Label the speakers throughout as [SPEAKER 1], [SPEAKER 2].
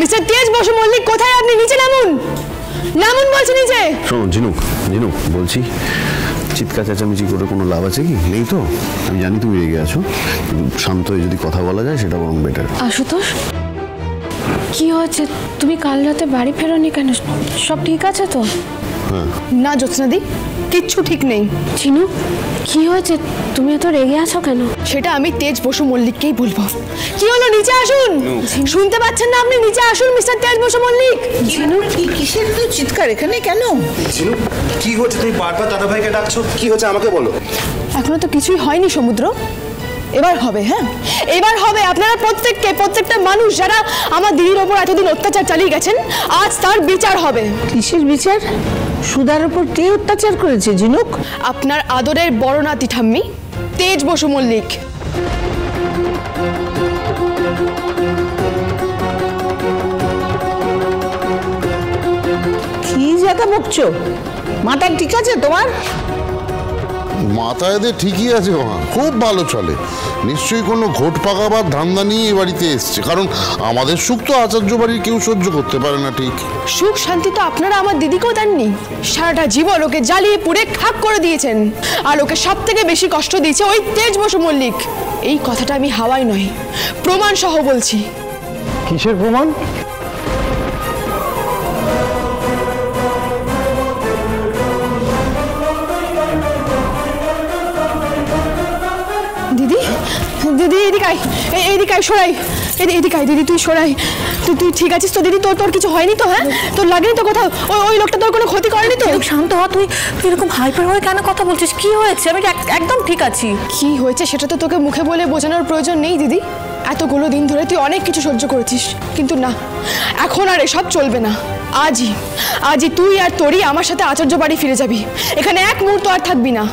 [SPEAKER 1] Mister তেজ বসু মল্লিক, কোথায় আপনি? নিচে নামুন, নামুন বলছি নিচে।
[SPEAKER 2] শোনো ঝিনুক, বলছি চিৎকার চেঁচামেচি করে কোনো লাভ আছে কি? নেই তো? আমি জানি তুমি রেগে আছো, শান্ত হয়ে যদি কথা বলা যায় সেটা বরং বেটার।
[SPEAKER 3] আশুতোষ, কি হয়েছে? তুমি কাল রাতে বাড়ি ফেরোনি কেন? সব ঠিক আছে তো?
[SPEAKER 1] না জ্যোৎস্নাদি, কিচ্ছু ঠিক নেই।
[SPEAKER 3] চিনু, কি হয়েছে? তুমি এত রেগে আছো কেন?
[SPEAKER 1] সেটা আমি তেজ বসু মল্লিককেই বলবো। কি হলো? নিচে আসুন। শুনতে পাচ্ছেন না আপনি? নিচে আসুন মিস্টার তেজ বসু মল্লিক।
[SPEAKER 4] কিসের তো চিৎকার এখানে কেন?
[SPEAKER 5] চিনু, কি হচ্ছে? তুমি বারবার দাদা ভাইকে ডাকছো, কি হচ্ছে আমাকে বলো।
[SPEAKER 1] এখনো তো কিছুই হয়নি সমুদ্র, এবার হবে। হ্যাঁ, এবার হবে। আপনারা প্রত্যেকটা মানুষ যারা আমার দিদির ওপর এতদিন অত্যাচার চালিয়ে গেছেন, আজ তার বিচার হবে।
[SPEAKER 4] কিসের বিচার? সুধার উপর কে অত্যাচার করেছে ঝিনুক?
[SPEAKER 1] আপনার আদরের বড় নাতি ঠাম্মি তেজ বসু মল্লিক।
[SPEAKER 4] কি জায়গা বকছো? মাথা ঠিক আছে তোমার?
[SPEAKER 6] মাথা এদের ঠিকই আছে মা, খুব ভালো চলে। নিশ্চয়ই কোনো ঘোট পাকাবার ধান্দা নিয়ে এ বাড়িতে এসছে, কারণ আমাদের সুখ তো আচার্য বাড়ির কেউ সহ্য করতে পারে না। ঠিক
[SPEAKER 1] সুখ শান্তি তো আপনারা আমার দিদিকেও দেননি। সারাটা জীবন ওকে জ্বালিয়ে পুড়ে খাক করে দিয়েছেন, আর ওকে সব থেকে বেশি কষ্ট দিয়েছে ওই তেজ বসু মল্লিক। এই কথাটা আমি হাওয়াই নয়, প্রমাণ সহ বলছি।
[SPEAKER 7] কিসের প্রমাণ?
[SPEAKER 1] দিদি, দিদি এদিকে আয়, এদিকে আয়, সরাই, এদিকে আয় দিদি, তুই সরাই। তুই ঠিক আছিস তো দিদি? তোর কিছু হয়নি তো? হ্যাঁ, তোর লাগেনি তো কোথাও? ওই লোকটা তোর কোনো ক্ষতি করেনি তো?
[SPEAKER 3] শান্ত হ, তুই এরকম হাইপার হয়ে কেন কথা বলছিস? কি হয়েছে? আমি একদম ঠিক আছি।
[SPEAKER 1] কি হয়েছে সেটা তো তোকে মুখে বলে বোঝানোর প্রয়োজন নেই দিদি। এতগুলো দিন ধরে তুই অনেক কিছু সহ্য করেছিস, কিন্তু না, এখন আর এসব চলবে না। আজই তুই আর তোরই আমার সাথে আচার্য বাড়ি ফিরে যাবি। এখানে এক মুহূর্ত আর থাকবি না।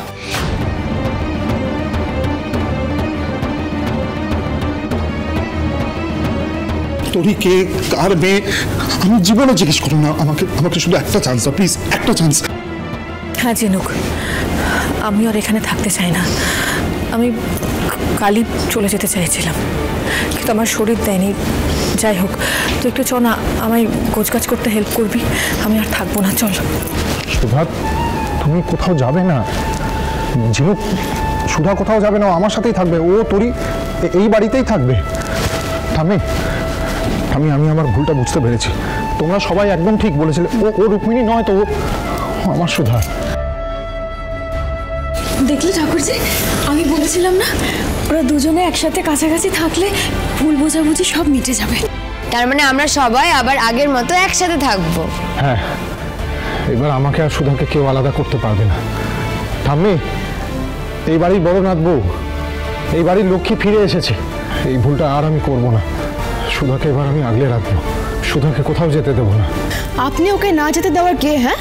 [SPEAKER 7] তোরই কে, কার মেয়ে, আমি জীবনে জিজ্ঞেস করো না। আমাকে শুধু একটা চান্স দাও প্লিজ, একটা চান্স।
[SPEAKER 3] হ্যাঁ ঝিনুক, আমি আর এখানে থাকতে চাই না। আমি কালই চলে যেতে চাইছিলাম, কিন্তু আমার শরীর দেয়নি। যাই হোক, তুই একটু চ না, আমায় গোছগাছ করতে হেল্প করবি। আমি আর থাকবো না, চল।
[SPEAKER 7] সুধা, তুমি কোথাও যাবে না। ঝিনুক, সুধা কোথাও যাবে না, আমার সাথেই থাকবে। ও তোরই এই বাড়িতেই থাকবে। আমি আমার ভুলটা বুঝতে পেরেছি। তোমরা সবাই একদম ঠিক বলেছিলে। ও রুক্মিণী নয় তো, ও আমার সুধা।
[SPEAKER 3] দেখলে ঠাকুরজি, আমি বলেছিলাম না, ওরা দুজনে একসাথে কাছাকাছি থাকলে ভুল বোঝাবুঝি সব মিটে যাবে।
[SPEAKER 8] তার মানে আমরা সবাই আবার আগের মতো একসাথে থাকবো।
[SPEAKER 7] হ্যাঁ, এবার আমাকে আর সুধাকে কেউ আলাদা করতে পারবে না। ঠাম্মি, এই বাড়ির বড় নাথ বউ, এই বাড়ির লক্ষ্মী ফিরে এসেছে। এই ভুলটা আর আমি করবো না। সুধাকে এবার আমি আগলে রাখবো, সুধাকে কোথাও যেতে দেবো না।
[SPEAKER 1] আপনি ওকে না যেতে দেওয়ার কে? হ্যাঁ,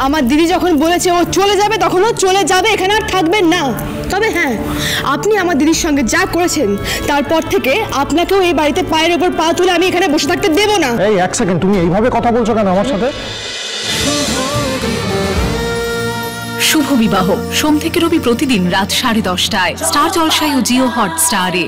[SPEAKER 1] আমার দিদি যখন বলেছে ও চলে যাবে, তখন ও চলে যাবে, এখানে আর থাকবেন না। তবে হ্যাঁ, আপনি আমার দিদির সঙ্গে যা করেছেন, তারপর থেকে আপনাকেও এই বাড়িতে পায়ের ওপর পা তুলে আমি এখানে বসে থাকতে দেবো না।
[SPEAKER 7] এই এক সেকেন্ড, তুমি এইভাবে কথা বলছো কেন আমার সাথে?
[SPEAKER 9] শুভ বিবাহ সোম থেকে রবি প্রতিদিন রাত 10:30টায় স্টার জলসায় ও জিও হটস্টারে।